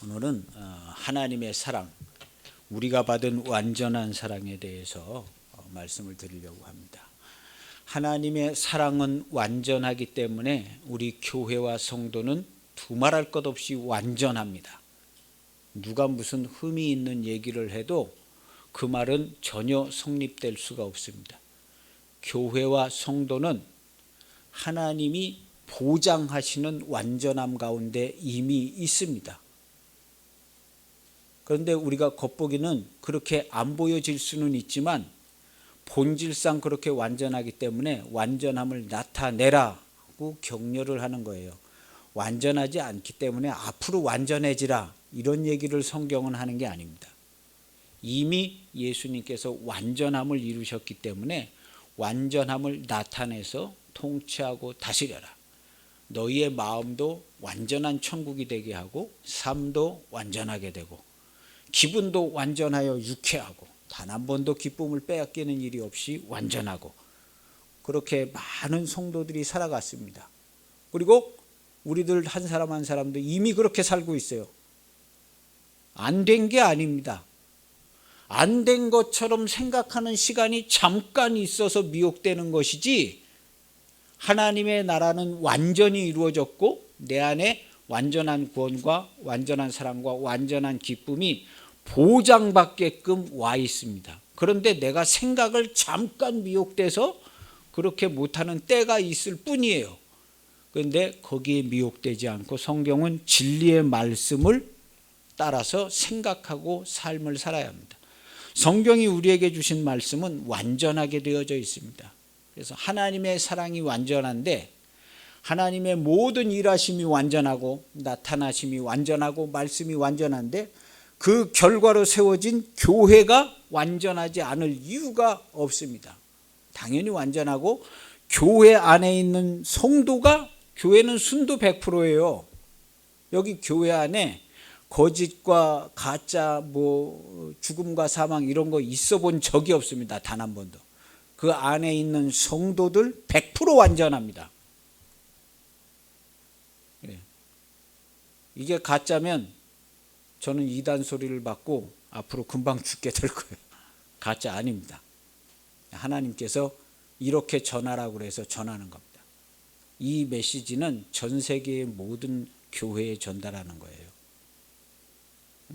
오늘은 하나님의 사랑, 우리가 받은 완전한 사랑에 대해서 말씀을 드리려고 합니다. 하나님의 사랑은 완전하기 때문에 우리 교회와 성도는 두말할 것 없이 완전합니다. 누가 무슨 흠이 있는 얘기를 해도 그 말은 전혀 성립될 수가 없습니다. 교회와 성도는 하나님이 보장하시는 완전함 가운데 이미 있습니다. 그런데 우리가 겉보기는 그렇게 안 보여질 수는 있지만 본질상 그렇게 완전하기 때문에 완전함을 나타내라고 격려를 하는 거예요. 완전하지 않기 때문에 앞으로 완전해지라, 이런 얘기를 성경은 하는 게 아닙니다. 이미 예수님께서 완전함을 이루셨기 때문에 완전함을 나타내서 통치하고 다스려라. 너희의 마음도 완전한 천국이 되게 하고 삶도 완전하게 되고 기분도 완전하여 유쾌하고 단 한 번도 기쁨을 빼앗기는 일이 없이 완전하고, 그렇게 많은 성도들이 살아갔습니다. 그리고 우리들 한 사람 한 사람도 이미 그렇게 살고 있어요. 안 된 게 아닙니다. 안 된 것처럼 생각하는 시간이 잠깐 있어서 미혹되는 것이지, 하나님의 나라는 완전히 이루어졌고 내 안에 완전한 구원과 완전한 사랑과 완전한 기쁨이 보장받게끔 와 있습니다. 그런데 내가 생각을 잠깐 미혹돼서 그렇게 못하는 때가 있을 뿐이에요. 그런데 거기에 미혹되지 않고 성경은 진리의 말씀을 따라서 생각하고 삶을 살아야 합니다. 성경이 우리에게 주신 말씀은 완전하게 되어져 있습니다. 그래서 하나님의 사랑이 완전한데 하나님의 모든 일하심이 완전하고 나타나심이 완전하고 말씀이 완전한데 그 결과로 세워진 교회가 완전하지 않을 이유가 없습니다. 당연히 완전하고 교회 안에 있는 성도가, 교회는 순도 100%예요. 여기 교회 안에 거짓과 가짜, 죽음과 사망 이런 거 있어 본 적이 없습니다. 단 한 번도. 그 안에 있는 성도들 100% 완전합니다. 이게 가짜면 저는 이단 소리를 받고 앞으로 금방 죽게 될 거예요. 가짜 아닙니다. 하나님께서 이렇게 전하라고 해서 전하는 겁니다. 이 메시지는 전 세계의 모든 교회에 전달하는 거예요.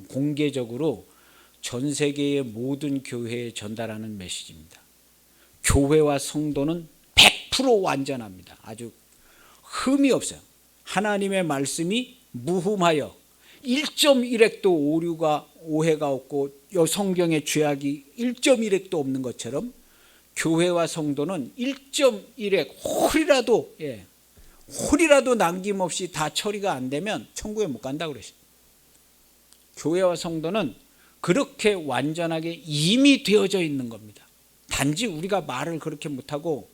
공개적으로 전 세계의 모든 교회에 전달하는 메시지입니다. 교회와 성도는 100% 완전합니다. 아주 흠이 없어요. 하나님의 말씀이 무흠하여 1.1핵도 오류가 오해가 없고 성경의 죄악이 1.1핵도 없는 것처럼 교회와 성도는 1.1핵 홀이라도 남김없이 다 처리가 안 되면 천국에 못 간다고 그랬어요. 교회와 성도는 그렇게 완전하게 이미 되어져 있는 겁니다. 단지 우리가 말을 그렇게 못하고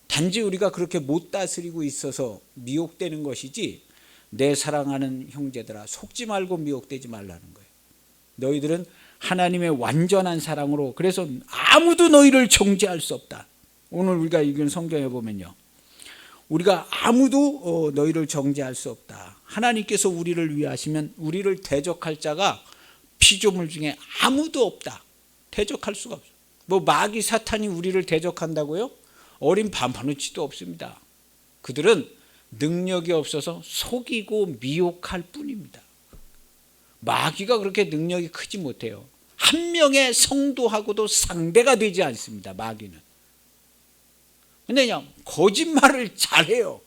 단지 우리가 그렇게 못 다스리고 있어서 미혹되는 것이지, 내 사랑하는 형제들아 속지 말고 미혹되지 말라는 거예요. 너희들은 하나님의 완전한 사랑으로, 그래서 아무도 너희를 정죄할 수 없다. 오늘 우리가 읽은 성경에 보면요, 우리가 아무도 너희를 정죄할 수 없다. 하나님께서 우리를 위하시면 우리를 대적할 자가 피조물 중에 아무도 없다. 대적할 수가 없어요. 마귀 사탄이 우리를 대적한다고요? 어린 반바누치도 없습니다. 그들은 능력이 없어서 속이고 미혹할 뿐입니다. 마귀가 그렇게 능력이 크지 못해요. 한 명의 성도하고도 상대가 되지 않습니다. 마귀는. 근데 그냥 거짓말을 잘해요.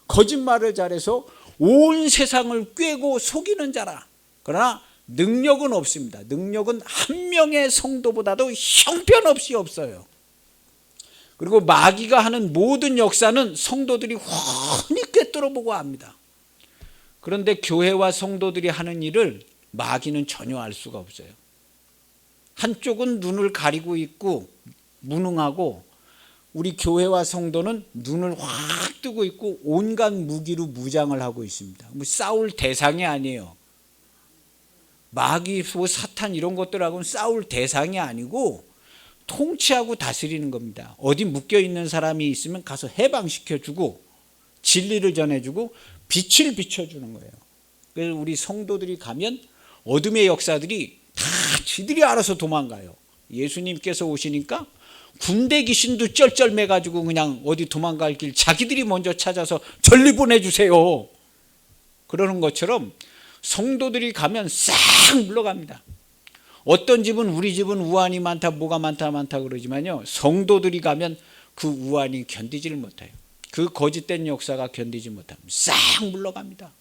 거짓말을 잘해서 온 세상을 꿰고 속이는 자라. 그러나 능력은 없습니다. 능력은 한 명의 성도보다도 형편없이 없어요. 그리고 마귀가 하는 모든 역사는 성도들이 훤히 꿰뚫어보고 압니다. 그런데 교회와 성도들이 하는 일을 마귀는 전혀 알 수가 없어요. 한쪽은 눈을 가리고 있고 무능하고, 우리 교회와 성도는 눈을 확 뜨고 있고 온갖 무기로 무장을 하고 있습니다. 싸울 대상이 아니에요. 마귀, 사탄 이런 것들하고는 싸울 대상이 아니고 통치하고 다스리는 겁니다. 어디 묶여있는 사람이 있으면 가서 해방시켜주고 진리를 전해주고 빛을 비춰주는 거예요. 그래서 우리 성도들이 가면 어둠의 역사들이 다 지들이 알아서 도망가요. 예수님께서 오시니까 군대 귀신도 쩔쩔매가지고 그냥 어디 도망갈 길 자기들이 먼저 찾아서 전리 보내주세요. 그러는 것처럼 성도들이 가면 싹 물러갑니다. 어떤 집은 우리 집은 우환이 많다 뭐가 많다 그러지만요, 성도들이 가면 그 우환이 견디지를 못해요. 그 거짓된 역사가 견디지 못합니다. 싹 물러갑니다.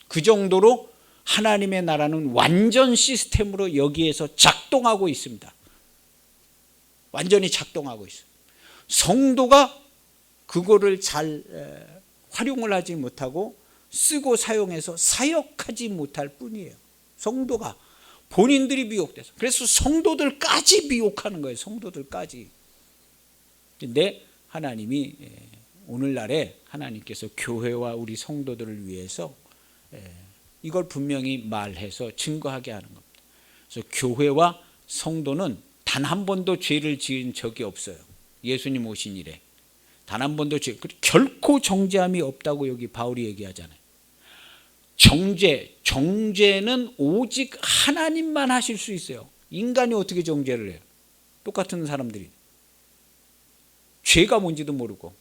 그 정도로 하나님의 나라는 완전 시스템으로 여기에서 작동하고 있습니다. 완전히 작동하고 있어요. 성도가 그거를 잘 활용을 하지 못하고 쓰고 사용해서 사역하지 못할 뿐이에요. 성도가 본인들이 미혹돼서. 그래서 성도들까지 미혹하는 거예요. 성도들까지. 근데 하나님이 오늘날에 하나님께서 교회와 우리 성도들을 위해서 이걸 분명히 말해서 증거하게 하는 겁니다. 그래서 교회와 성도는 단 한 번도 죄를 지은 적이 없어요. 예수님 오신 이래 단 한 번도 결코 정죄함이 없다고 여기 바울이 얘기하잖아요. 정죄는 오직 하나님만 하실 수 있어요. 인간이 어떻게 정죄를 해요? 똑같은 사람들이 죄가 뭔지도 모르고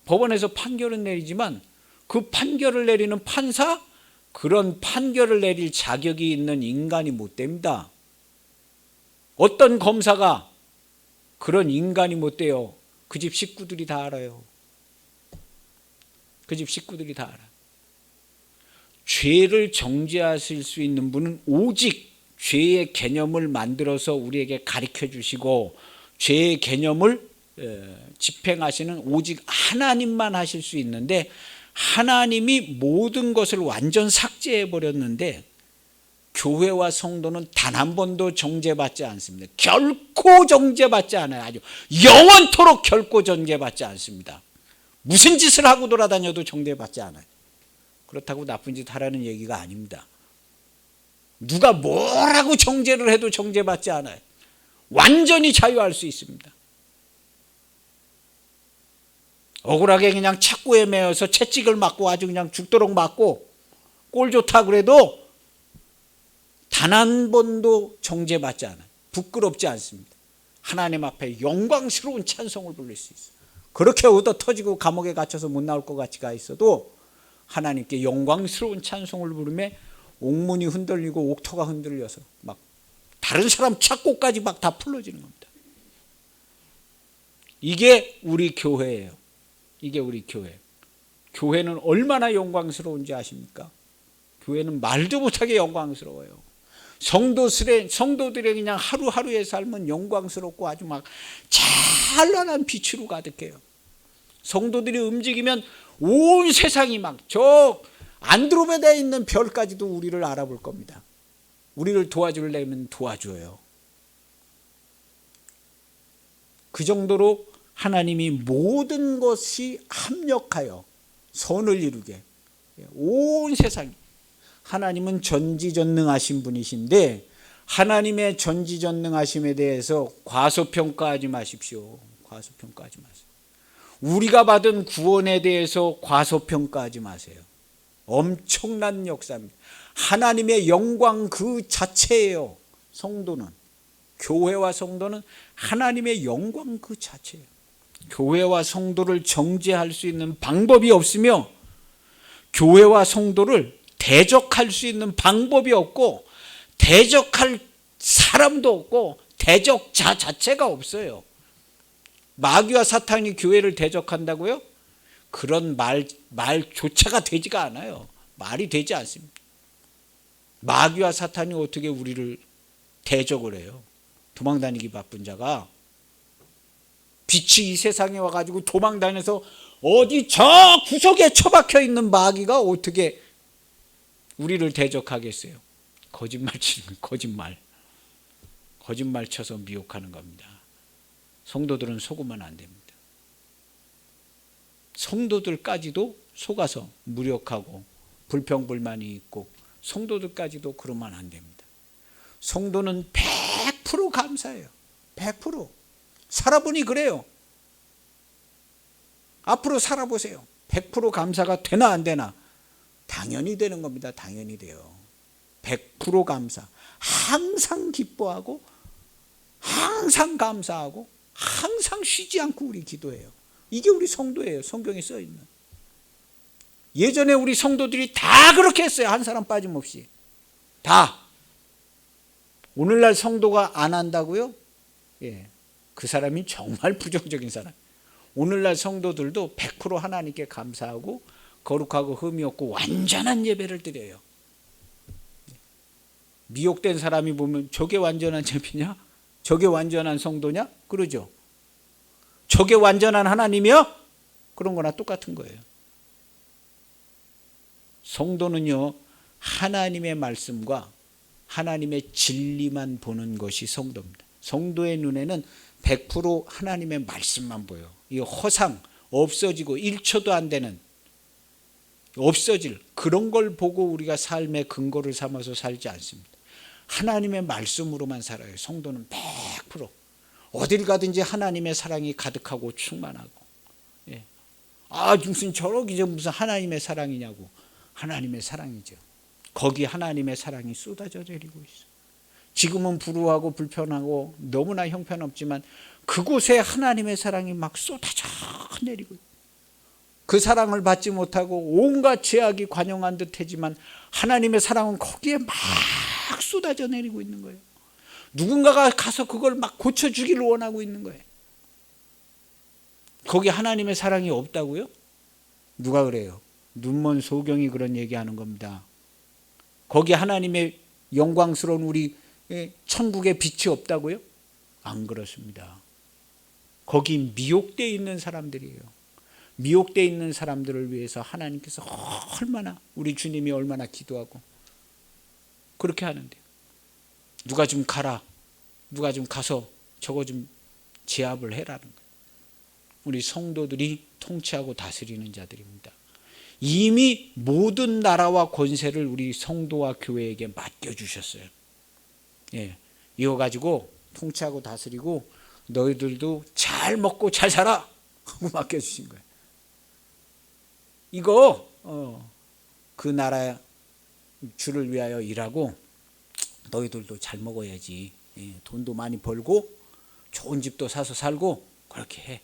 법원에서 판결은 내리지만 그 판결을 내리는 판사, 그런 판결을 내릴 자격이 있는 인간이 못 됩니다. 어떤 검사가 그런 인간이 못 돼요. 그 집 식구들이 다 알아요. 그 집 식구들이 다 알아요. 죄를 정죄하실 수 있는 분은 오직 죄의 개념을 만들어서 우리에게 가르쳐 주시고 죄의 개념을 집행하시는 오직 하나님만 하실 수 있는데, 하나님이 모든 것을 완전 삭제해 버렸는데 교회와 성도는 단 한 번도 정죄받지 않습니다. 결코 정죄받지 않아요. 아주 영원토록 결코 정죄받지 않습니다. 무슨 짓을 하고 돌아다녀도 정죄받지 않아요. 그렇다고 나쁜 짓 하라는 얘기가 아닙니다. 누가 뭐라고 정죄를 해도 정죄받지 않아요. 완전히 자유할 수 있습니다. 억울하게 그냥 착고에 매여서 채찍을 맞고 아주 그냥 죽도록 맞고 꼴 좋다 그래도 단 한 번도 정죄받지 않아요. 부끄럽지 않습니다. 하나님 앞에 영광스러운 찬송을 부를 수 있어요. 그렇게 얻어 터지고 감옥에 갇혀서 못 나올 것 같이 가 있어도 하나님께 영광스러운 찬송을 부르며 옥문이 흔들리고 옥토가 흔들려서 막 다른 사람 착고까지 막 다 풀어지는 겁니다. 이게 우리 교회예요. 이게 우리 교회. 교회는 얼마나 영광스러운지 아십니까? 교회는 말도 못하게 영광스러워요. 성도들의 그냥 하루하루의 삶은 영광스럽고 아주 막 찬란한 빛으로 가득해요. 성도들이 움직이면 온 세상이 막 저 안드로메다에 있는 별까지도 우리를 알아볼 겁니다. 우리를 도와주려면 도와줘요. 그 정도로 하나님이 모든 것이 합력하여 선을 이루게 온 세상이, 하나님은 전지전능하신 분이신데 하나님의 전지전능하심에 대해서 과소평가하지 마십시오. 과소평가하지 마세요. 우리가 받은 구원에 대해서 과소평가하지 마세요. 엄청난 역사입니다. 하나님의 영광 그 자체예요. 성도는, 교회와 성도는 하나님의 영광 그 자체예요. 교회와 성도를 정죄할 수 있는 방법이 없으며 교회와 성도를 대적할 수 있는 방법이 없고 대적할 사람도 없고 대적자 자체가 없어요. 마귀와 사탄이 교회를 대적한다고요? 그런 말조차가 되지가 않아요. 말이 되지 않습니다. 마귀와 사탄이 어떻게 우리를 대적을 해요? 도망다니기 바쁜 자가 빛이 이 세상에 와가지고 도망다녀서 어디 저 구석에 처박혀 있는 마귀가 어떻게 우리를 대적하겠어요? 거짓말 치는 거짓말 쳐서 미혹하는 겁니다. 성도들은 속으면 안 됩니다. 성도들까지도 속아서 무력하고 불평불만이 있고 성도들까지도 그러면 안 됩니다. 성도는 100% 감사해요. 100%. 살아보니 그래요. 앞으로 살아보세요. 100% 감사가 되나 안 되나. 당연히 되는 겁니다. 당연히 돼요. 100% 감사. 항상 기뻐하고 항상 감사하고 항상 쉬지 않고 우리 기도해요. 이게 우리 성도예요. 성경에 써 있는. 예전에 우리 성도들이 다 그렇게 했어요. 한 사람 빠짐없이. 다. 오늘날 성도가 안 한다고요? 예. 그 사람이 정말 부정적인 사람. 오늘날 성도들도 100% 하나님께 감사하고 거룩하고 흠이 없고 완전한 예배를 드려요. 미혹된 사람이 보면 저게 완전한 예배냐? 저게 완전한 성도냐? 그러죠. 저게 완전한 하나님이야? 그런 거나 똑같은 거예요. 성도는요, 하나님의 말씀과 하나님의 진리만 보는 것이 성도입니다. 성도의 눈에는 100% 하나님의 말씀만 보여. 이 허상, 없어지고 1초도 안 되는 없어질 그런 걸 보고 우리가 삶의 근거를 삼아서 살지 않습니다. 하나님의 말씀으로만 살아요. 성도는 100% 어딜 가든지 하나님의 사랑이 가득하고 충만하고. 예. 아, 무슨 저러기 무슨 하나님의 사랑이냐고. 하나님의 사랑이죠. 거기 하나님의 사랑이 쏟아져 내리고 있어. 지금은 불우하고 불편하고 너무나 형편없지만 그곳에 하나님의 사랑이 막 쏟아져 내리고 있어. 그 사랑을 받지 못하고 온갖 죄악이 관영한 듯하지만 하나님의 사랑은 거기에 막 쏟아져 내리고 있는 거예요. 누군가가 가서 그걸 막 고쳐주기를 원하고 있는 거예요. 거기 하나님의 사랑이 없다고요? 누가 그래요? 눈먼 소경이 그런 얘기하는 겁니다. 거기 하나님의 영광스러운 우리 천국의 빛이 없다고요? 안 그렇습니다. 거기 미혹되어 있는 사람들이에요. 미혹되어 있는 사람들을 위해서 하나님께서 얼마나, 우리 주님이 얼마나 기도하고 그렇게 하는데, 누가 좀 가라, 누가 좀 가서 저거 좀 제압을 해라는 거예요. 우리 성도들이 통치하고 다스리는 자들입니다. 이미 모든 나라와 권세를 우리 성도와 교회에게 맡겨주셨어요. 예, 이거 가지고 통치하고 다스리고 너희들도 잘 먹고 잘 살아 하고 맡겨주신 거예요. 이거 그 나라 주를 위하여 일하고 너희들도 잘 먹어야지. 예, 돈도 많이 벌고 좋은 집도 사서 살고 그렇게 해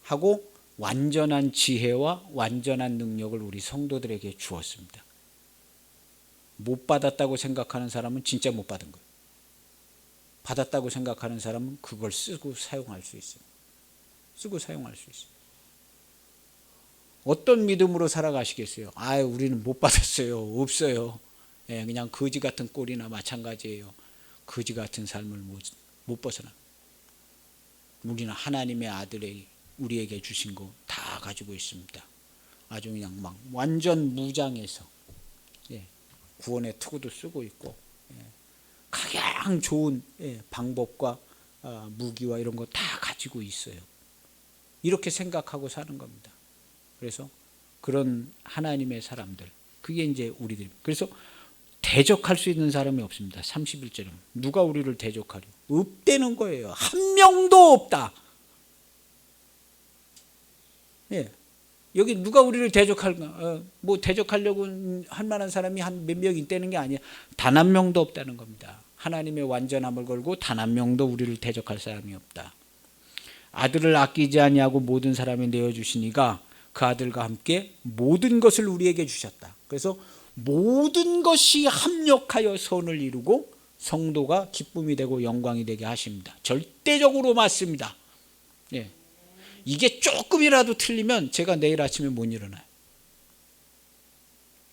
하고 완전한 지혜와 완전한 능력을 우리 성도들에게 주었습니다. 못 받았다고 생각하는 사람은 진짜 못 받은 거예요. 받았다고 생각하는 사람은 그걸 쓰고 사용할 수 있어요. 쓰고 사용할 수 있어요. 어떤 믿음으로 살아가시겠어요? 아, 우리는 못 받았어요. 없어요. 예, 그냥 거지 같은 꼴이나 마찬가지예요. 거지 같은 삶을 못 벗어나. 우리는 하나님의 아들이 우리에게 주신 거 다 가지고 있습니다. 아주 그냥 막 완전 무장해서, 예, 구원의 투구도 쓰고 있고, 예, 가장 좋은, 예, 방법과 무기와 이런 거 다 가지고 있어요. 이렇게 생각하고 사는 겁니다. 그래서 그런 하나님의 사람들, 그게 이제 우리들. 그래서 대적할 수 있는 사람이 없습니다. 31절은 누가 우리를 대적하려? 없다는 거예요. 한 명도 없다. 예, 여기 누가 우리를 대적할까? 뭐 대적하려고 할 만한 사람이 한 몇 명 있다는 게 아니야. 단 한 명도 없다는 겁니다. 하나님의 완전함을 걸고 단 한 명도 우리를 대적할 사람이 없다. 아들을 아끼지 아니하고 모든 사람이 내어주시니가 그 아들과 함께 모든 것을 우리에게 주셨다. 그래서 모든 것이 합력하여 선을 이루고 성도가 기쁨이 되고 영광이 되게 하십니다. 절대적으로 맞습니다. 예. 이게 조금이라도 틀리면 제가 내일 아침에 못 일어나요.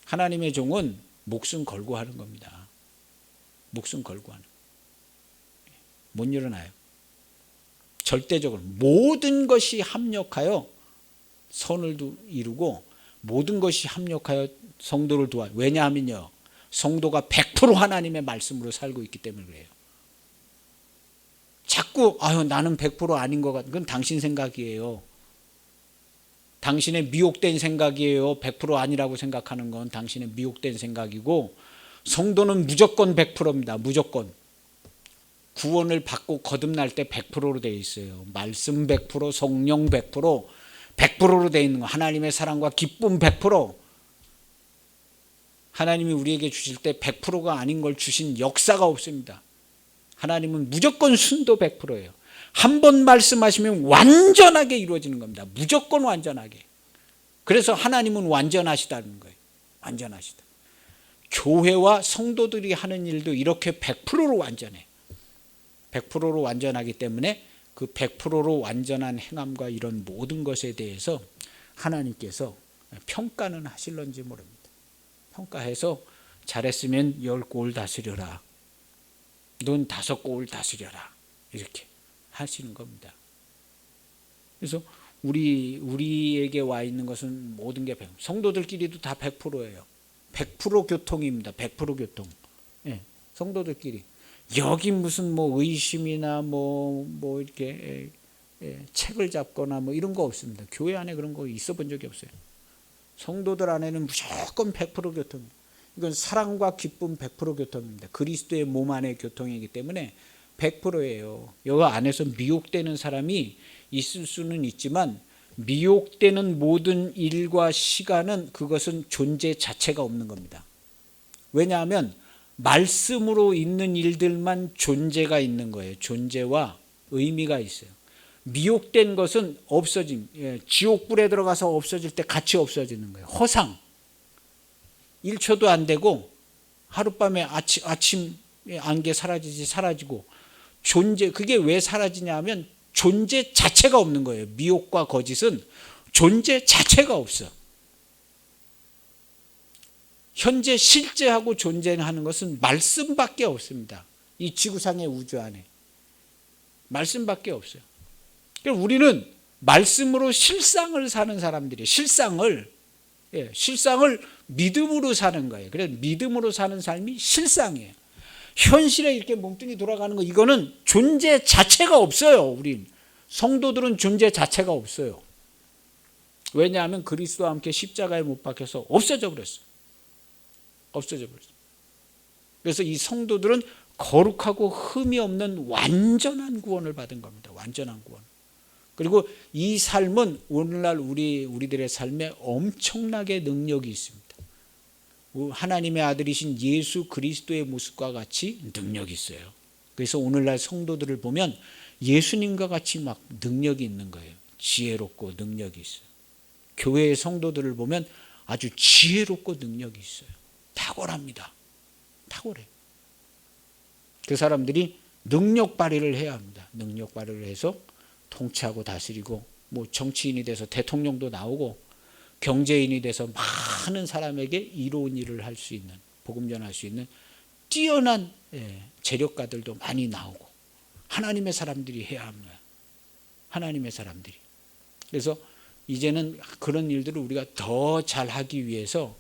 하나님의 종은 목숨 걸고 하는 겁니다. 목숨 걸고 하는. 못 일어나요. 절대적으로 모든 것이 합력하여 선을 이루고 모든 것이 합력하여 성도를 도와. 왜냐하면요, 성도가 100% 하나님의 말씀으로 살고 있기 때문에 그래요. 자꾸 나는 100% 아닌 것 같은, 그건 당신 생각이에요. 당신의 미혹된 생각이에요. 100% 아니라고 생각하는 건 당신의 미혹된 생각이고, 성도는 무조건 100%입니다. 무조건. 구원을 받고 거듭날 때 100%로 되어 있어요. 말씀 100%, 성령 100%, 100%로 되어 있는 거. 하나님의 사랑과 기쁨 100%. 하나님이 우리에게 주실 때 100%가 아닌 걸 주신 역사가 없습니다. 하나님은 무조건 순도 100%예요. 한 번 말씀하시면 완전하게 이루어지는 겁니다. 무조건 완전하게. 그래서 하나님은 완전하시다는 거예요. 완전하시다. 교회와 성도들이 하는 일도 이렇게 100%로 완전해. 100%로 완전하기 때문에 그 100%로 완전한 행함과 이런 모든 것에 대해서 하나님께서 평가는 하실런지 모릅니다. 평가해서 잘했으면 10골 다스려라. 넌 5골 다스려라. 이렇게 하시는 겁니다. 그래서 우리에게 와 있는 것은 모든 게 100%. 성도들끼리도 다 100%예요. 100% 교통입니다. 100% 교통. 예, 성도들끼리. 여기 무슨 뭐 의심이나 뭐 이렇게 책을 잡거나 뭐 이런 거 없습니다. 교회 안에 그런 거 있어 본 적이 없어요. 성도들 안에는 무조건 100% 교통. 이건 사랑과 기쁨 100% 교통입니다. 그리스도의 몸 안의 교통이기 때문에 100%예요. 여기 안에서 미혹되는 사람이 있을 수는 있지만 미혹되는 모든 일과 시간은 그것은 존재 자체가 없는 겁니다. 왜냐하면 말씀으로 있는 일들만 존재가 있는 거예요. 존재와 의미가 있어요. 미혹된 것은 없어짐. 지옥불에 들어가서 없어질 때 같이 없어지는 거예요. 허상. 1초도 안 되고 하룻밤에 아침 안개 사라지고 존재. 그게 왜 사라지냐 하면 존재 자체가 없는 거예요. 미혹과 거짓은 존재 자체가 없어. 현재 실제하고 존재하는 것은 말씀밖에 없습니다. 이 지구상의 우주 안에 말씀밖에 없어요. 그러니까 우리는 말씀으로 실상을 사는 사람들이에요. 실상을 믿음으로 사는 거예요. 그래서 믿음으로 사는 삶이 실상이에요. 현실에 이렇게 몸뚱이 돌아가는 거 이거는 존재 자체가 없어요. 우린 성도들은 존재 자체가 없어요. 왜냐하면 그리스도와 함께 십자가에 못 박혀서 없어져 버렸어요. 그래서 이 성도들은 거룩하고 흠이 없는 완전한 구원을 받은 겁니다. 완전한 구원. 그리고 이 삶은 오늘날 우리들의 삶에 엄청나게 능력이 있습니다. 하나님의 아들이신 예수 그리스도의 모습과 같이 능력이 있어요. 그래서 오늘날 성도들을 보면 예수님과 같이 막 능력이 있는 거예요. 지혜롭고 능력이 있어요. 교회의 성도들을 보면 아주 지혜롭고 능력이 있어요. 탁월합니다. 탁월해. 그 사람들이 능력 발휘를 해야 합니다. 능력 발휘를 해서 통치하고 다스리고 뭐 정치인이 돼서 대통령도 나오고 경제인이 돼서 많은 사람에게 이로운 일을 할 수 있는 복음 전할 수 있는 뛰어난 재력가들도 많이 나오고 하나님의 사람들이 해야 합니다. 하나님의 사람들이. 그래서 이제는 그런 일들을 우리가 더 잘하기 위해서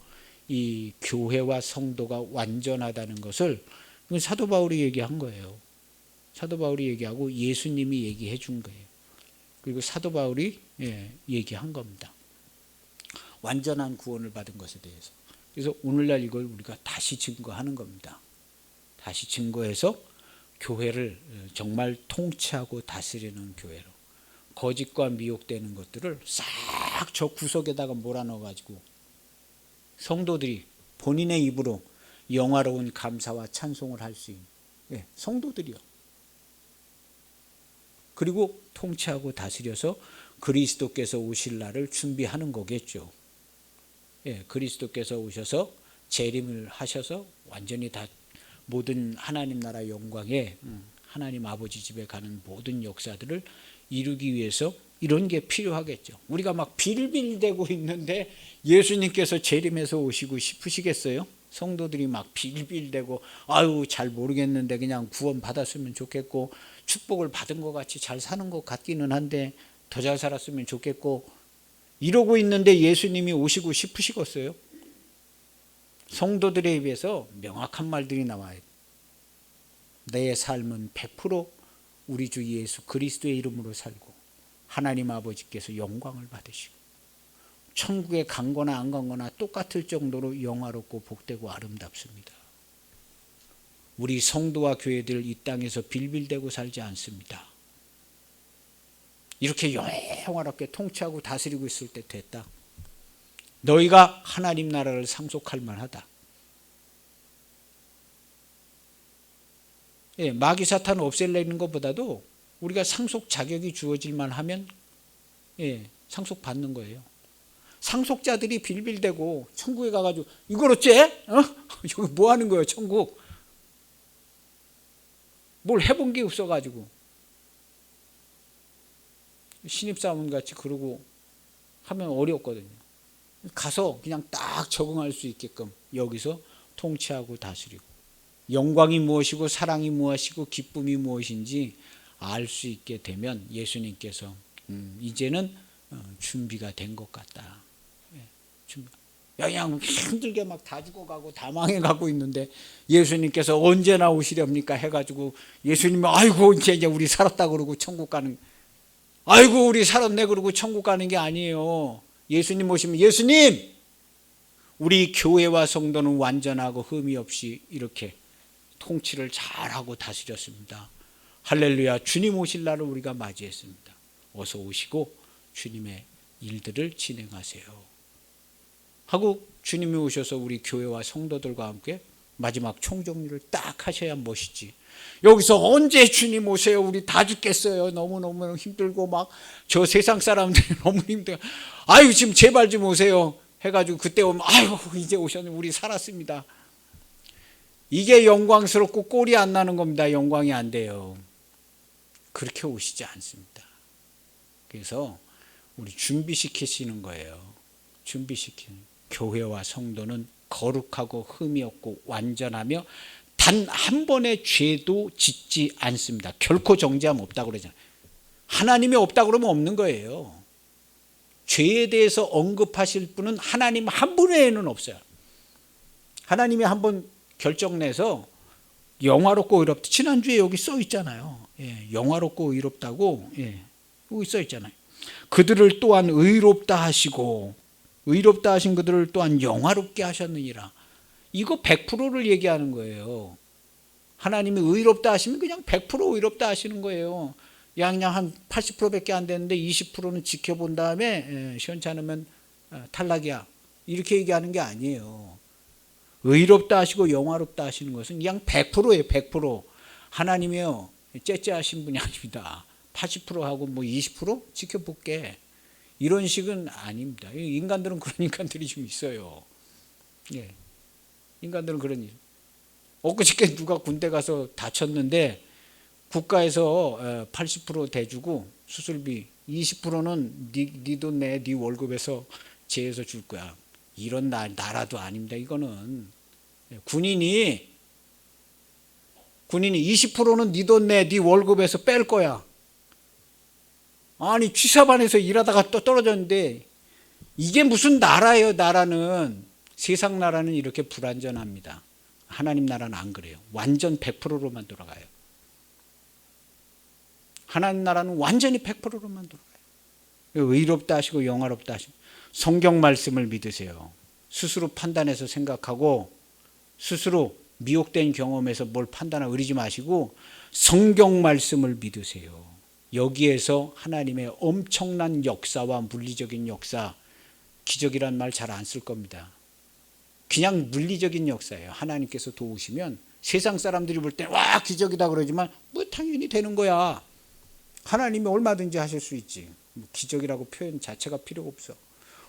이 교회와 성도가 완전하다는 것을 사도 바울이 얘기한 거예요. 사도 바울이 얘기하고 예수님이 얘기해 준 거예요. 그리고 사도 바울이 얘기한 겁니다. 완전한 구원을 받은 것에 대해서. 그래서 오늘날 이걸 우리가 다시 증거하는 겁니다. 다시 증거해서 교회를 정말 통치하고 다스리는 교회로, 거짓과 미혹되는 것들을 싹 저 구석에다가 몰아넣어가지고 성도들이 본인의 입으로 영화로운 감사와 찬송을 할 수 있는 성도들이요. 그리고 통치하고 다스려서 그리스도께서 오실 날을 준비하는 거겠죠. 그리스도께서 오셔서 재림을 하셔서 완전히 다 모든 하나님 나라 영광에 하나님 아버지 집에 가는 모든 역사들을 이루기 위해서 이런 게 필요하겠죠. 우리가 막 빌빌대고 있는데 예수님께서 재림해서 오시고 싶으시겠어요? 성도들이 막 빌빌대고 아유 잘 모르겠는데 그냥 구원 받았으면 좋겠고 축복을 받은 것 같이 잘 사는 것 같기는 한데 더 잘 살았으면 좋겠고 이러고 있는데 예수님이 오시고 싶으시겠어요? 성도들에 입에서 명확한 말들이 나와요. 내 삶은 100% 우리 주 예수 그리스도의 이름으로 살고 하나님 아버지께서 영광을 받으시고 천국에 간 거나 안 간 거나 똑같을 정도로 영화롭고 복되고 아름답습니다. 우리 성도와 교회들 이 땅에서 빌빌대고 살지 않습니다. 이렇게 영화롭게 통치하고 다스리고 있을 때 됐다. 너희가 하나님 나라를 상속할 만하다. 예, 마귀 사탄을 없애려는 것보다도 우리가 상속 자격이 주어질만 하면 예, 상속 받는 거예요. 상속자들이 빌빌대고 천국에 가가지고 이걸 어째? 여기 뭐 하는 거예요 천국? 뭘 해본 게 없어가지고 신입사원같이 그러고 하면 어렵거든요. 가서 그냥 딱 적응할 수 있게끔 여기서 통치하고 다스리고 영광이 무엇이고 사랑이 무엇이고 기쁨이 무엇인지 알 수 있게 되면 예수님께서 이제는 준비가 된 것 같다. 그냥 힘들게 막 다 죽어가고 다 망해가고 있는데 예수님께서 언제 나오시렵니까 해가지고 예수님이 아이고 이제 우리 살았다 그러고 천국 가는, 아이고 우리 살았네 그러고 천국 가는 게 아니에요. 예수님 오시면 예수님 우리 교회와 성도는 완전하고 흠이 없이 이렇게 통치를 잘하고 다스렸습니다. 할렐루야. 주님 오실 날을 우리가 맞이했습니다. 어서 오시고 주님의 일들을 진행하세요 하고 주님이 오셔서 우리 교회와 성도들과 함께 마지막 총정리를 딱 하셔야 멋이지. 여기서 언제 주님 오세요? 우리 다 죽겠어요. 너무너무 힘들고 막 저 세상 사람들이 너무 힘들어. 아유 지금 제발 좀 오세요 해가지고 그때 오면 아유 이제 오셨네 우리 살았습니다. 이게 영광스럽고 꼴이 안 나는 겁니다. 영광이 안 돼요. 그렇게 오시지 않습니다. 그래서 우리 준비시키시는 거예요. 준비시키는. 교회와 성도는 거룩하고 흠이 없고 완전하며 단 한 번의 죄도 짓지 않습니다. 결코 정죄함 없다고 그러잖아요. 하나님이 없다고 그러면 없는 거예요. 죄에 대해서 언급하실 분은 하나님 한 분 외에는 없어요. 하나님이 한번 결정내서 영화롭고 의롭다. 지난주에 여기 써 있잖아요. 예, 영화롭고 의롭다고 예, 여기 써 있잖아요. 그들을 또한 의롭다 하시고 의롭다 하신 그들을 또한 영화롭게 하셨느니라. 이거 100%를 얘기하는 거예요. 하나님이 의롭다 하시면 그냥 100% 의롭다 하시는 거예요. 그냥 한 80%밖에 안 되는데 20%는 지켜본 다음에 시원찮으면 탈락이야. 이렇게 얘기하는 게 아니에요. 의롭다 하시고 영화롭다 하시는 것은 그냥 100%예요. 100%. 하나님이요. 째째하신 분이 아닙니다. 80%하고 뭐 20% 지켜볼게. 이런 식은 아닙니다. 인간들은 그런 인간들이 좀 있어요. 예. 인간들은 그런 일. 엊그저께 누가 군대 가서 다쳤는데 국가에서 80% 대주고 수술비 20%는 네 돈 내, 네 월급에서 제해서 줄 거야. 이런 나라도 아닙니다. 이거는 군인이 20%는 네 돈 내, 네 월급에서 뺄 거야. 아니 취사반에서 일하다가 또 떨어졌는데 이게 무슨 나라예요. 나라는 세상 나라는 이렇게 불완전합니다. 하나님 나라는 안 그래요. 완전 100%로만 돌아가요. 하나님 나라는 완전히 100%로만 돌아가요. 의롭다 하시고 영화롭다 하시고 성경 말씀을 믿으세요. 스스로 판단해서 생각하고 스스로 미혹된 경험에서 뭘 판단하고 그러지 마시고 성경 말씀을 믿으세요. 여기에서 하나님의 엄청난 역사와 물리적인 역사, 기적이란 말 잘 안 쓸 겁니다. 그냥 물리적인 역사예요. 하나님께서 도우시면 세상 사람들이 볼 때는 와 기적이다 그러지만 뭐 당연히 되는 거야. 하나님이 얼마든지 하실 수 있지. 기적이라고 표현 자체가 필요가 없어.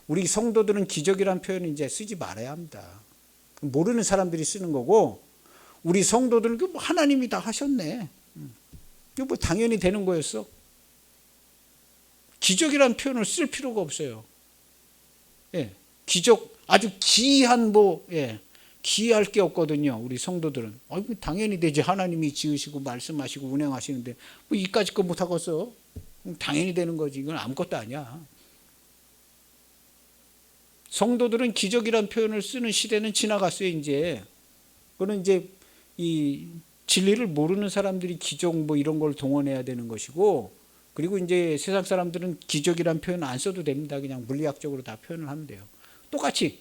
우리 성도들은 기적이라는 표현을 이제 쓰지 말아야 합니다. 모르는 사람들이 쓰는 거고 우리 성도들은 하나님이 다 하셨네. 이거 뭐 당연히 되는 거였어. 기적이라는 표현을 쓸 필요가 없어요. 예, 기적 아주 기이한 기이할 게 없거든요. 우리 성도들은 당연히 되지. 하나님이 지으시고 말씀하시고 운행하시는데 뭐 이까짓 거 못 하겠어. 당연히 되는 거지. 이건 아무것도 아니야. 성도들은 기적이란 표현을 쓰는 시대는 지나갔어요. 이제 그거는 이제 이 진리를 모르는 사람들이 기적 뭐 이런 걸 동원해야 되는 것이고, 그리고 이제 세상 사람들은 기적이란 표현 안 써도 됩니다. 그냥 물리학적으로 다 표현을 하면 돼요. 똑같이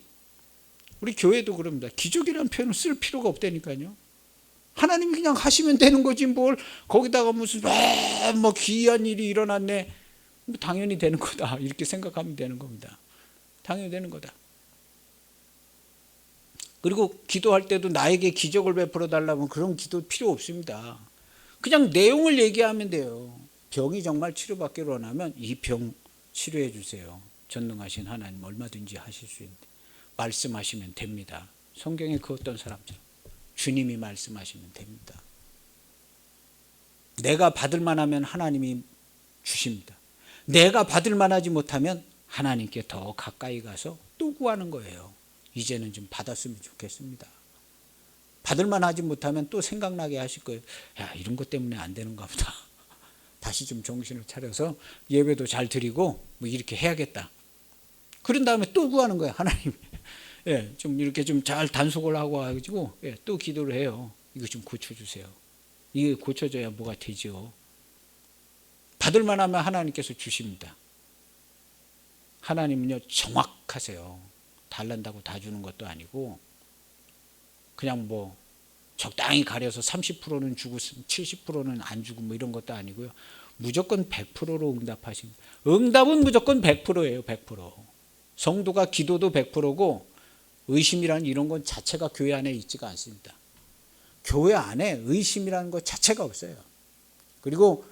우리 교회도 그럽니다. 기적이란 표현을 쓸 필요가 없다니까요. 하나님이 그냥 하시면 되는 거지 뭘 거기다가 무슨 뭐 기이한 일이 일어났네. 뭐 당연히 되는 거다. 이렇게 생각하면 되는 겁니다. 당연히 되는 거다. 그리고 기도할 때도 나에게 기적을 베풀어 달라면 그런 기도 필요 없습니다. 그냥 내용을 얘기하면 돼요. 병이 정말 치료받기로 원하면 이 병 치료해 주세요. 전능하신 하나님 얼마든지 하실 수 있는데 말씀하시면 됩니다. 성경에 그 어떤 사람처럼 주님이 말씀하시면 됩니다. 내가 받을 만하면 하나님이 주십니다. 내가 받을 만하지 못하면 하나님께 더 가까이 가서 또 구하는 거예요. 이제는 좀 받았으면 좋겠습니다. 받을 만하지 못하면 또 생각나게 하실 거예요. 야, 이런 것 때문에 안 되는가 보다. 다시 좀 정신을 차려서 예배도 잘 드리고 뭐 이렇게 해야겠다. 그런 다음에 또 구하는 거예요. 하나님, 예, 좀 이렇게 좀 잘 단속을 하고 가지고 예, 또 기도를 해요. 이거 좀 고쳐주세요. 이게 고쳐져야 뭐가 되죠. 받을 만하면 하나님께서 주십니다. 하나님은요 정확하세요. 달란다고 다 주는 것도 아니고 그냥 뭐 적당히 가려서 30%는 주고 70%는 안 주고 뭐 이런 것도 아니고요. 무조건 100%로 응답하십니다. 응답은 무조건 100%예요. 100%. 성도가 기도도 100%고 의심이라는 이런 건 자체가 교회 안에 있지가 않습니다. 교회 안에 의심이라는 것 자체가 없어요. 그리고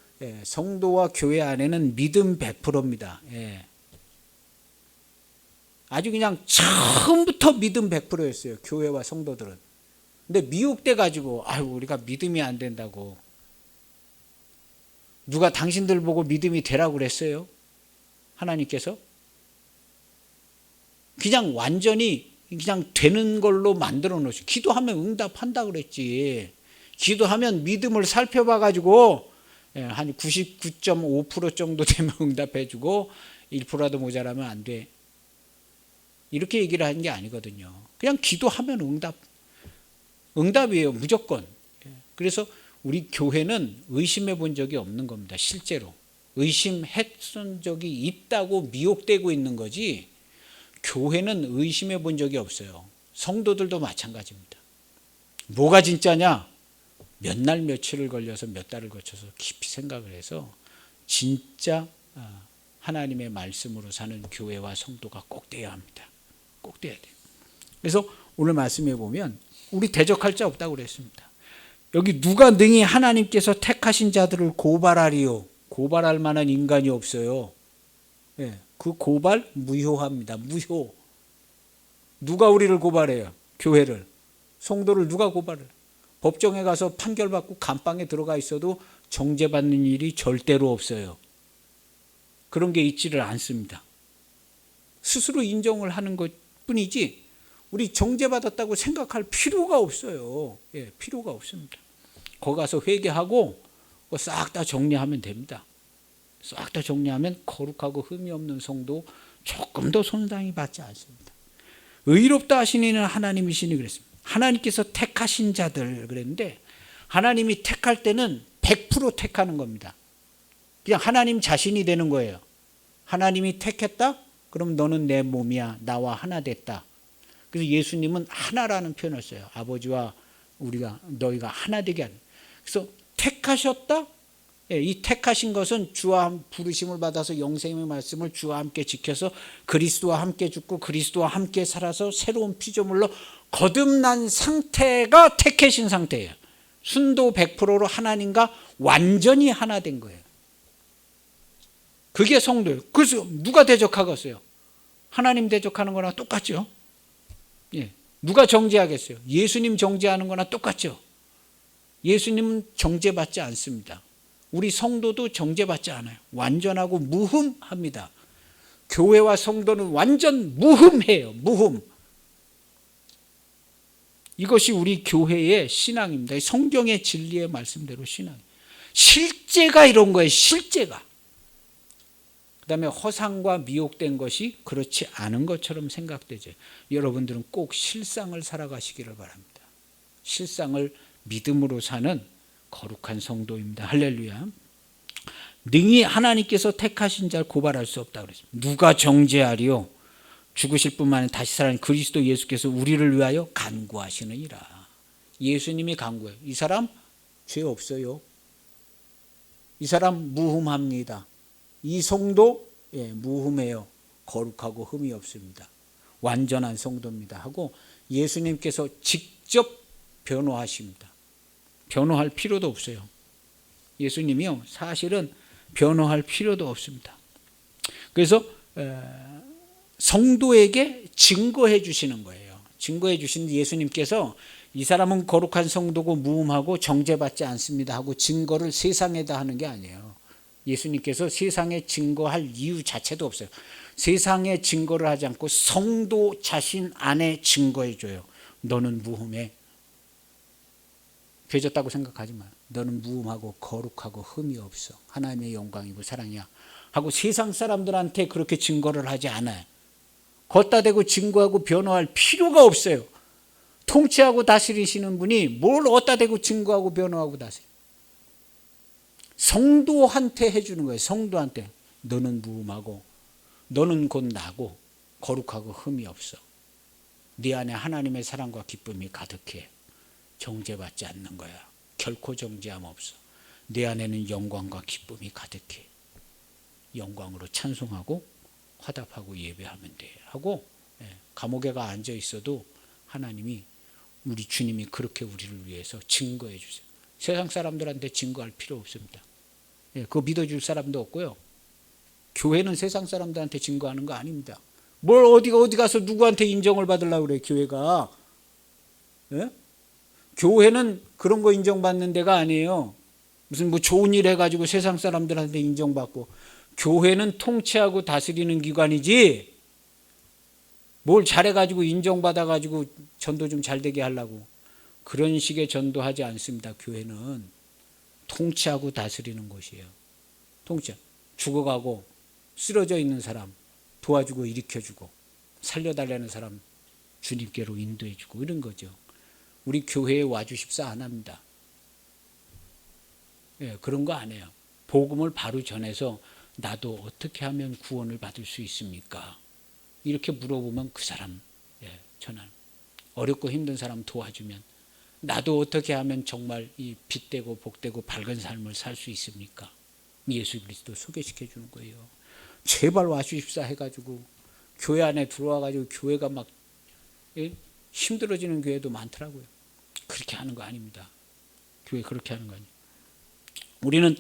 성도와 교회 안에는 믿음 100%입니다. 아주 그냥 처음부터 믿음 100%였어요. 교회와 성도들은. 근데 미혹돼 가지고 우리가 믿음이 안 된다고. 누가 당신들 보고 믿음이 되라고 그랬어요? 하나님께서? 그냥 완전히 그냥 되는 걸로 만들어 놓으시. 기도하면 응답한다 그랬지. 기도하면 믿음을 살펴봐 가지고 한 99.5% 정도 되면 응답해 주고 1%라도 모자라면 안 돼. 이렇게 얘기를 하는 게 아니거든요. 그냥 기도하면 응답이에요. 무조건. 그래서 우리 교회는 의심해 본 적이 없는 겁니다. 실제로. 의심했던 적이 있다고 미혹되고 있는 거지 교회는 의심해 본 적이 없어요. 성도들도 마찬가지입니다. 뭐가 진짜냐? 몇 날 며칠을 걸려서 몇 달을 거쳐서 깊이 생각을 해서 진짜 하나님의 말씀으로 사는 교회와 성도가 꼭 돼야 합니다. 꼭 돼야 돼요. 그래서 오늘 말씀해 보면 우리 대적할 자 없다고 그랬습니다. 여기 누가 능히 하나님께서 택하신 자들을 고발하리요. 고발할 만한 인간이 없어요. 그 고발 무효합니다. 무효. 누가 우리를 고발해요? 교회를. 성도를 누가 고발해요? 법정에 가서 판결받고 감방에 들어가 있어도 정죄받는 일이 절대로 없어요. 그런 게 있지를 않습니다. 스스로 인정을 하는 것뿐이지 우리 정죄받았다고 생각할 필요가 없어요. 필요가 없습니다. 거기 가서 회개하고 싹 다 정리하면 됩니다. 싹 다 정리하면 거룩하고 흠이 없는 성도 조금 더 손상이 받지 않습니다. 의롭다 하신 이는 하나님이시니 그랬습니다. 하나님께서 택하신 자들 그랬는데 하나님이 택할 때는 100% 택하는 겁니다. 그냥 하나님 자신이 되는 거예요. 하나님이 택했다? 그럼 너는 내 몸이야. 나와 하나 됐다. 그래서 예수님은 하나라는 표현을 써요. 아버지와 너희가 하나 되게 하는. 그래서 택하셨다? 이 택하신 것은 주와 부르심을 받아서 영생의 말씀을 주와 함께 지켜서 그리스도와 함께 죽고 그리스도와 함께 살아서 새로운 피조물로 거듭난 상태가 택하신 상태예요. 순도 100%로 하나님과 완전히 하나 된 거예요. 그게 성도예요. 그래서 누가 대적하겠어요? 하나님 대적하는 거랑 똑같죠. 누가 정죄하겠어요? 예수님 정죄하는 거나 똑같죠. 예수님은 정죄받지 않습니다. 우리 성도도 정죄받지 않아요. 완전하고 무흠합니다. 교회와 성도는 완전 무흠해요. 무흠. 이것이 우리 교회의 신앙입니다. 성경의 진리의 말씀대로 신앙. 실제가 이런 거예요. 실제가. 그 다음에 허상과 미혹된 것이 그렇지 않은 것처럼 생각되죠. 여러분들은 꼭 실상을 살아가시기를 바랍니다. 실상을 믿음으로 사는 거룩한 성도입니다. 할렐루야. 능히 하나님께서 택하신 자를 고발할 수 없다고 그랬습니다. 누가 정죄하리요? 죽으실 뿐만 아니라 다시 살아난 그리스도 예수께서 우리를 위하여 간구하시느니라. 예수님이 간구해요. 이 사람 죄 없어요. 이 사람 무흠합니다. 이 성도 무흠해요. 거룩하고 흠이 없습니다. 완전한 성도입니다 하고 예수님께서 직접 변호하십니다. 변호할 필요도 없어요. 예수님이요, 사실은 변호할 필요도 없습니다. 그래서 성도에게 증거해 주시는 거예요. 증거해 주시는 예수님께서 이 사람은 거룩한 성도고 무음하고 정죄받지 않습니다 하고 증거를 세상에다 하는 게 아니에요. 예수님께서 세상에 증거할 이유 자체도 없어요. 세상에 증거를 하지 않고 성도 자신 안에 증거해 줘요. 너는 무음해. 죄졌다고 생각하지 마. 너는 무음하고 거룩하고 흠이 없어. 하나님의 영광이고 사랑이야 하고 세상 사람들한테 그렇게 증거를 하지 않아요. 걷다 대고 증거하고 변호할 필요가 없어요. 통치하고 다스리시는 분이 뭘 어디다 대고 증거하고 변호하고 다스려. 성도한테 해주는 거예요. 성도한테. 너는 무음하고 너는 곧 나고 거룩하고 흠이 없어. 네 안에 하나님의 사랑과 기쁨이 가득해. 정죄받지 않는 거야. 결코 정죄함 없어. 내 안에는 영광과 기쁨이 가득해. 영광으로 찬송하고 화답하고 예배하면 돼 하고, 감옥에가 앉아 있어도 하나님이, 우리 주님이 그렇게 우리를 위해서 증거해 주세요. 세상 사람들한테 증거할 필요 없습니다. 그거 믿어줄 사람도 없고요. 교회는 세상 사람들한테 증거하는 거 아닙니다. 뭘 어디 가서 누구한테 인정을 받으려고 그래. 교회가, 교회는 그런 거 인정받는 데가 아니에요. 무슨 뭐 좋은 일 해가지고 세상 사람들한테 인정받고. 교회는 통치하고 다스리는 기관이지, 뭘 잘해가지고 인정받아가지고 전도 좀 잘되게 하려고 그런 식의 전도하지 않습니다. 교회는 통치하고 다스리는 곳이에요. 통치. 죽어가고 쓰러져 있는 사람 도와주고 일으켜주고 살려달라는 사람 주님께로 인도해주고 이런 거죠. 우리 교회에 와주십사 안 합니다. 그런 거 안 해요. 복음을 바로 전해서 나도 어떻게 하면 구원을 받을 수 있습니까? 이렇게 물어보면 그 사람 전화. 어렵고 힘든 사람 도와주면 나도 어떻게 하면 정말 이 빛되고 복되고 밝은 삶을 살 수 있습니까? 예수 그리스도 소개시켜 주는 거예요. 제발 와주십사 해가지고 교회 안에 들어와가지고 교회가 막 힘들어지는 교회도 많더라고요. 그렇게 하는 거 아닙니다. 교회 그렇게 하는 거 아니에요. 우리는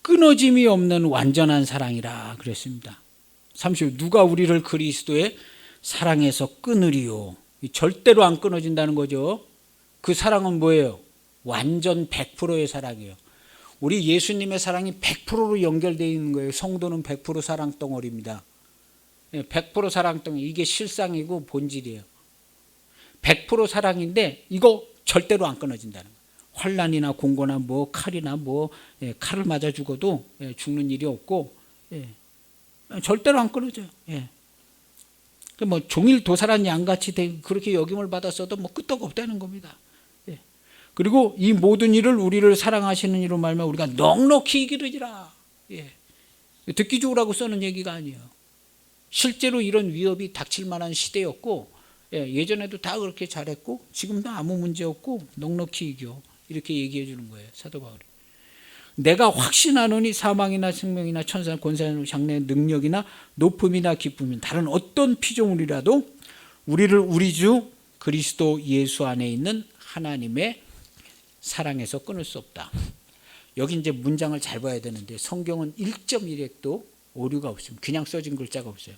끊어짐이 없는 완전한 사랑이라 그랬습니다. 30. 누가 우리를 그리스도의 사랑에서 끊으리요. 절대로 안 끊어진다는 거죠. 그 사랑은 뭐예요? 완전 100%의 사랑이에요. 우리 예수님의 사랑이 100%로 연결되어 있는 거예요. 성도는 100% 사랑 덩어리입니다. 100% 사랑 덩어리. 이게 실상이고 본질이에요. 100% 사랑인데 이거 절대로 안 끊어진다는 거예요. 환난이나 공고나 뭐 칼이나 뭐 칼을 맞아 죽어도 죽는 일이 없고 절대로 안 끊어져요. 뭐 종일 도살한 양같이 그렇게 여김을 받았어도 뭐 끄떡 없다는 겁니다. 그리고 이 모든 일을 우리를 사랑하시는 이로 말미암아 우리가 넉넉히 이기르리라. 듣기 좋으라고 써는 얘기가 아니에요. 실제로 이런 위협이 닥칠 만한 시대였고 예전에도 다 그렇게 잘했고 지금도 아무 문제 없고 넉넉히 이겨. 이렇게 얘기해 주는 거예요. 사도 바울이. 내가 확신하노니 사망이나 생명이나 천사 권세나 장래 능력이나 높음이나 기쁨이 다른 어떤 피조물이라도 우리를 우리 주 그리스도 예수 안에 있는 하나님의 사랑에서 끊을 수 없다. 여기 이제 문장을 잘 봐야 되는데 성경은 1.1획도 오류가 없습니다. 그냥 써진 글자가 없어요.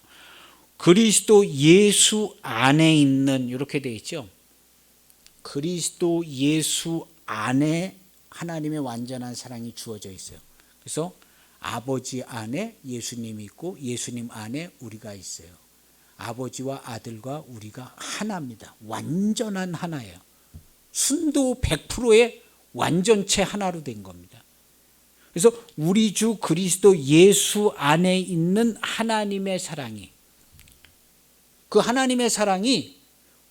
그리스도 예수 안에 있는 이렇게 되어 있죠. 그리스도 예수 안에 하나님의 완전한 사랑이 주어져 있어요. 그래서 아버지 안에 예수님이 있고 예수님 안에 우리가 있어요. 아버지와 아들과 우리가 하나입니다. 완전한 하나예요. 순도 100%의 완전체 하나로 된 겁니다. 그래서 우리 주 그리스도 예수 안에 있는 하나님의 사랑이, 그 하나님의 사랑이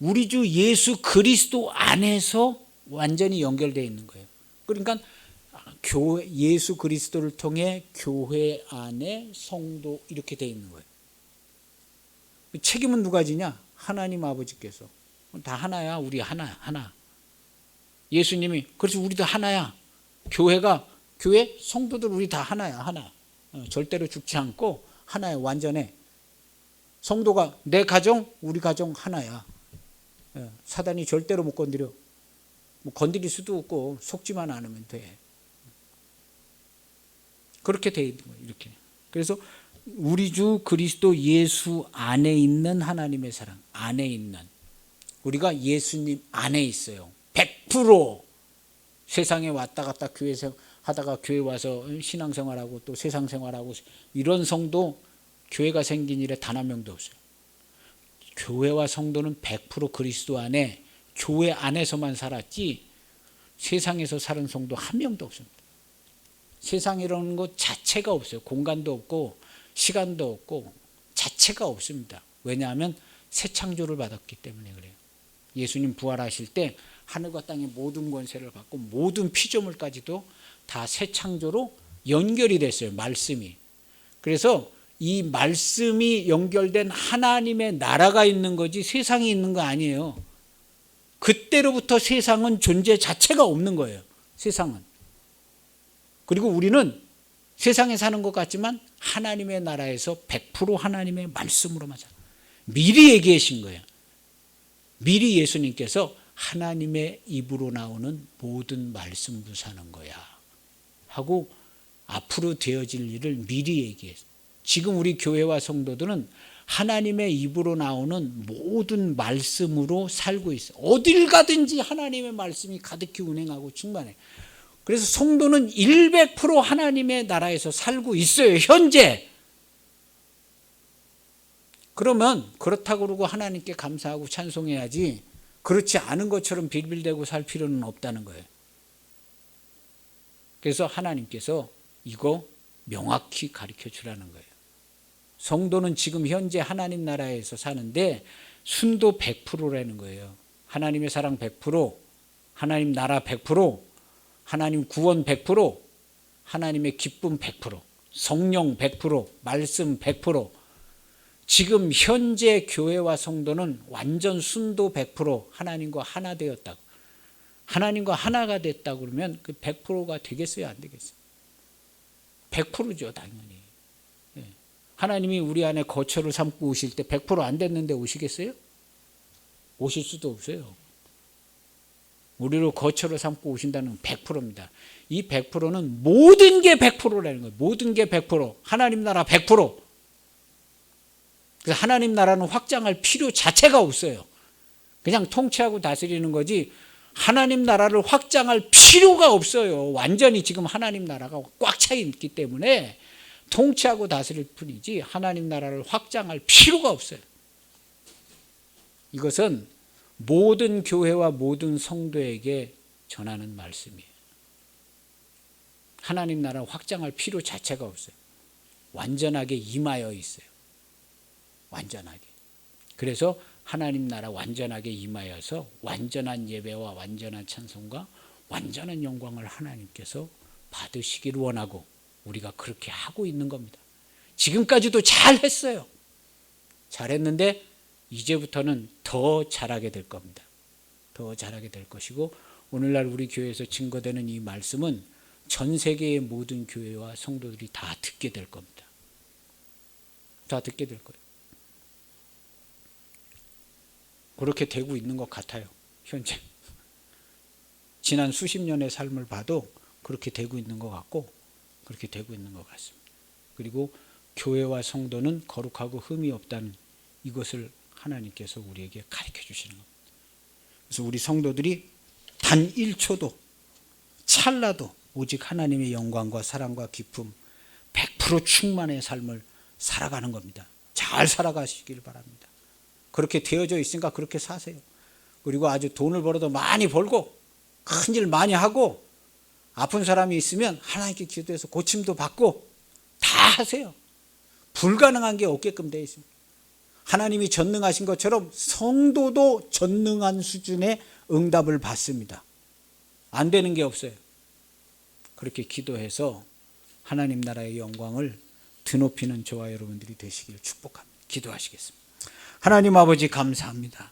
우리 주 예수 그리스도 안에서 완전히 연결되어 있는 거예요. 그러니까 교회, 예수 그리스도를 통해 교회 안에 성도 이렇게 되어 있는 거예요. 책임은 누가 지냐? 하나님 아버지께서. 다 하나야. 우리 하나. 예수님이 그래서 우리도 하나야. 교회 성도들 우리 다 하나야. 하나. 절대로 죽지 않고 하나야. 완전해. 성도가 내 가정 우리 가정 하나야. 사단이 절대로 못 건드려. 뭐 건드릴 수도 없고 속지만 않으면 돼. 그렇게 돼 있는 거예요. 이렇게. 그래서 우리 주 그리스도 예수 안에 있는 하나님의 사랑, 안에 있는, 우리가 예수님 안에 있어요. 100% 세상에 왔다 갔다 교회 하다가 교회 와서 신앙생활하고 또 세상생활하고 이런 성도, 교회가 생긴 일에 단 한 명도 없어요. 교회와 성도는 100% 그리스도 안에, 교회 안에서만 살았지 세상에서 사는 성도 한 명도 없습니다. 세상이라는 것 자체가 없어요. 공간도 없고 시간도 없고 자체가 없습니다. 왜냐하면 새 창조를 받았기 때문에 그래요. 예수님 부활하실 때 하늘과 땅의 모든 권세를 받고 모든 피조물까지도 다 새 창조로 연결이 됐어요. 말씀이. 그래서 이 말씀이 연결된 하나님의 나라가 있는 거지 세상이 있는 거 아니에요. 그때로부터 세상은 존재 자체가 없는 거예요. 세상은. 그리고 우리는 세상에 사는 것 같지만 하나님의 나라에서 100% 하나님의 말씀으로만 살아요. 미리 얘기하신 거예요. 미리 예수님께서 하나님의 입으로 나오는 모든 말씀으로 사는 거야 하고 앞으로 되어질 일을 미리 얘기했어요. 지금 우리 교회와 성도들은 하나님의 입으로 나오는 모든 말씀으로 살고 있어요. 어딜 가든지 하나님의 말씀이 가득히 운행하고 충만해요. 그래서 성도는 100% 하나님의 나라에서 살고 있어요. 현재. 그러면 그렇다고 그러고 하나님께 감사하고 찬송해야지, 그렇지 않은 것처럼 빌빌대고 살 필요는 없다는 거예요. 그래서 하나님께서 이거 명확히 가르쳐 주라는 거예요. 성도는 지금 현재 하나님 나라에서 사는데 순도 100%라는 거예요. 하나님의 사랑 100%, 하나님 나라 100%, 하나님 구원 100%, 하나님의 기쁨 100%, 성령 100%, 말씀 100%. 지금 현재 교회와 성도는 완전 순도 100% 하나님과 하나 되었다고. 하나님과 하나가 됐다고 그러면 그 100%가 되겠어요? 안 되겠어요? 100%죠, 당연히. 하나님이 우리 안에 거처를 삼고 오실 때 100% 안 됐는데 오시겠어요? 오실 수도 없어요. 우리로 거처를 삼고 오신다는 건 100%입니다. 이 100%는 모든 게 100%라는 거예요. 모든 게 100%. 하나님 나라 100%. 그래서 하나님 나라는 확장할 필요 자체가 없어요. 그냥 통치하고 다스리는 거지 하나님 나라를 확장할 필요가 없어요. 완전히 지금 하나님 나라가 꽉 차 있기 때문에 통치하고 다스릴 뿐이지 하나님 나라를 확장할 필요가 없어요. 이것은 모든 교회와 모든 성도에게 전하는 말씀이에요. 하나님 나라 확장할 필요 자체가 없어요. 완전하게 임하여 있어요. 완전하게. 그래서 하나님 나라 완전하게 임하여서 완전한 예배와 완전한 찬송과 완전한 영광을 하나님께서 받으시기를 원하고 우리가 그렇게 하고 있는 겁니다. 지금까지도 잘했어요. 잘했는데 이제부터는 더 잘하게 될 겁니다. 더 잘하게 될 것이고 오늘날 우리 교회에서 증거되는 이 말씀은 전 세계의 모든 교회와 성도들이 다 듣게 될 겁니다. 다 듣게 될 거예요. 그렇게 되고 있는 것 같아요. 현재. 지난 수십 년의 삶을 봐도 그렇게 되고 있는 것 같고 그렇게 되고 있는 것 같습니다. 그리고 교회와 성도는 거룩하고 흠이 없다는 이것을 하나님께서 우리에게 가르쳐 주시는 겁니다. 그래서 우리 성도들이 단 1초도 찰나도 오직 하나님의 영광과 사랑과 기쁨 100% 충만의 삶을 살아가는 겁니다. 잘 살아가시길 바랍니다. 그렇게 되어져 있으니까 그렇게 사세요. 그리고 아주 돈을 벌어도 많이 벌고 큰일 많이 하고 아픈 사람이 있으면 하나님께 기도해서 고침도 받고 다 하세요. 불가능한 게 없게끔 되어 있습니다. 하나님이 전능하신 것처럼 성도도 전능한 수준의 응답을 받습니다. 안 되는 게 없어요. 그렇게 기도해서 하나님 나라의 영광을 드높이는 저와 여러분들이 되시길 축복합니다. 기도하시겠습니다. 하나님 아버지 감사합니다.